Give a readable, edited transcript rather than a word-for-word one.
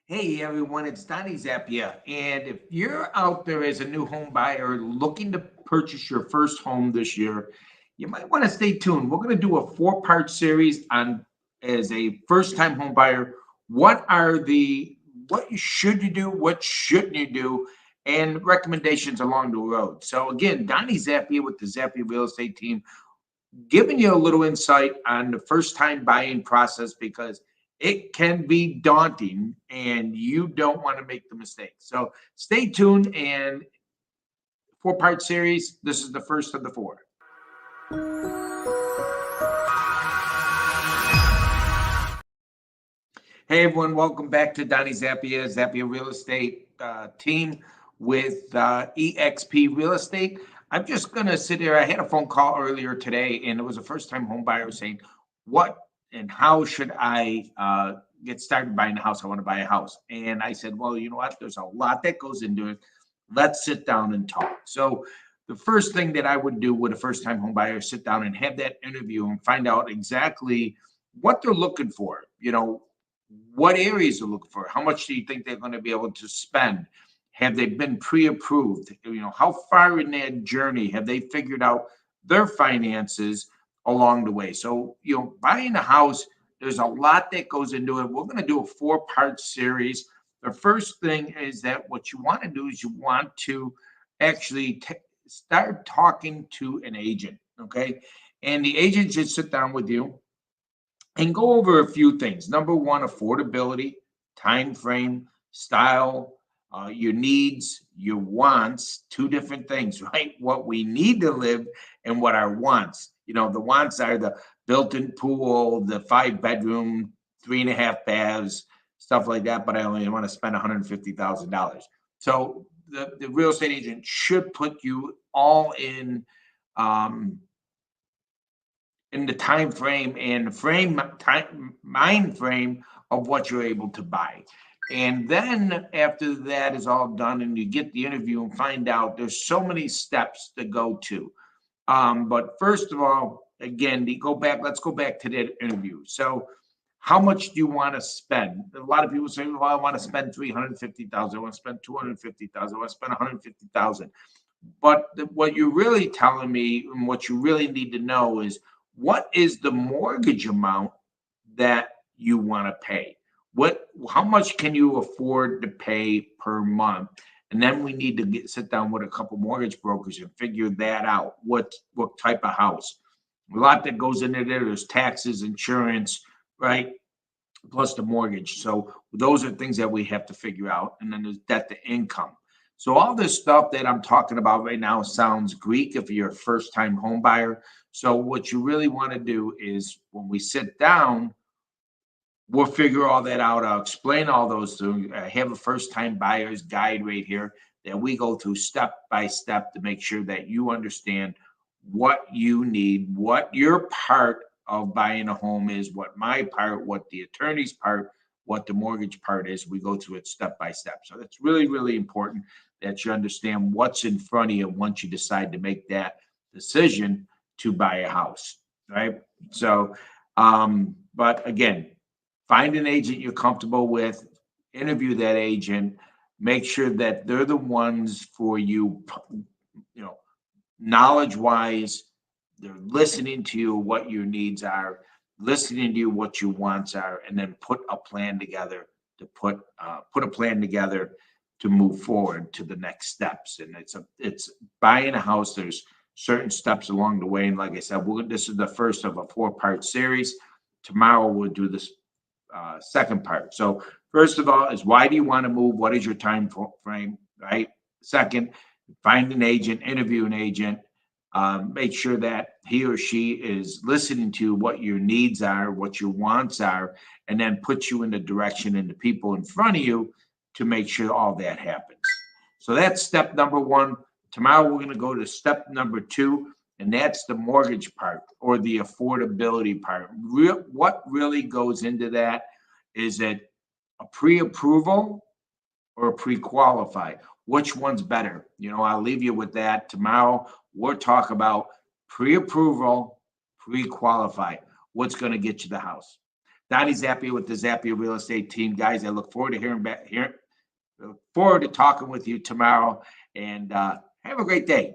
Hey everyone, it's Donnie Zappia. And if you're out there as a new home buyer looking to purchase your first home this year, you might want to stay tuned. We're going to do a four-part series on as a first-time home buyer. What should you do, what shouldn't you do, and recommendations along the road. So again, Donnie Zappia with the Zappia Real Estate Team giving you a little insight on the first time buying process because it can be daunting and you don't want to make the mistake. So stay tuned and four-part series. This is the first of the four. Hey everyone, welcome back to Donnie Zappia, Zappia Real Estate Team with EXP Real Estate. I'm just going to sit here. I had a phone call earlier today, and it was a first time home buyer saying, what and how should I get started buying a house? I want to buy a house. And I said, well, you know what? There's a lot that goes into it. Let's sit down and talk. So, the first thing that I would do with a first time home buyer is sit down and have that interview and find out exactly what they're looking for. What areas they're looking for. How much do you think they're going to be able to spend? Have they been pre-approved? How far in their journey have they figured out their finances along the way? So, buying a house, there's a lot that goes into it. We're going to do a four-part series. The first thing is that what you want to do is you want to actually start talking to an agent, okay? And the agent should sit down with you and go over a few things. Number one, affordability, time frame, style, your needs, your wants, two different things, right? What we need to live and what our wants. The wants are the built-in pool, the 5 bedroom, 3.5 baths, stuff like that. But I only want to spend $150,000. So the real estate agent should put you all in the time frame and frame time mind frame of what you're able to buy. And then after that is all done and you get the interview and find out there's so many steps to go to. But first of all, again, let's go back to that interview. So how much do you want to spend? A lot of people say, well, I want to spend 350,000, I want to spend 250,000, I want to spend 150,000. But what you're really telling me and what you really need to know is what is the mortgage amount that you want to pay? How much can you afford to pay per month? And then we need to sit down with a couple mortgage brokers and figure that out. What type of house? A lot that goes into there. There's taxes, insurance, right? Plus the mortgage. So those are things that we have to figure out. And then there's debt to income. So all this stuff that I'm talking about right now sounds Greek if you're a first time home buyer. So what you really want to do is when we sit down, we'll figure all that out. I'll explain all those things. I have a first time buyer's guide right here that we go through step by step to make sure that you understand what you need, what your part of buying a home is, what my part, what the attorney's part, what the mortgage part is. We go through it step by step. So that's really, really important that you understand what's in front of you once you decide to make that decision to buy a house, right? So, but again, find an agent you're comfortable with, interview that agent, make sure that they're the ones for you, you know, knowledge wise, they're listening to you, what your needs are, listening to you, what your wants are, and then put a plan together put a plan together to move forward to the next steps. And it's buying a house. There's certain steps along the way, and like I said, this is the first of a four-part series. Tomorrow we'll do this second part. So first of all is why do you want to move? What is your time frame? Right. Second, find an agent, interview an agent, make sure that he or she is listening to what your needs are, what your wants are, and then put you in the direction and the people in front of you to make sure all that happens. So that's step number one. Tomorrow we're going to go to step number two, and that's the mortgage part or the affordability part. What really goes into that? Is it a pre-approval or pre-qualified? Which one's better? I'll leave you with that. Tomorrow we'll talk about pre-approval, pre-qualified. What's going to get you the house? Donnie Zappia with the Zappia Real Estate Team. Guys, I look forward to look forward to talking with you tomorrow, and have a great day.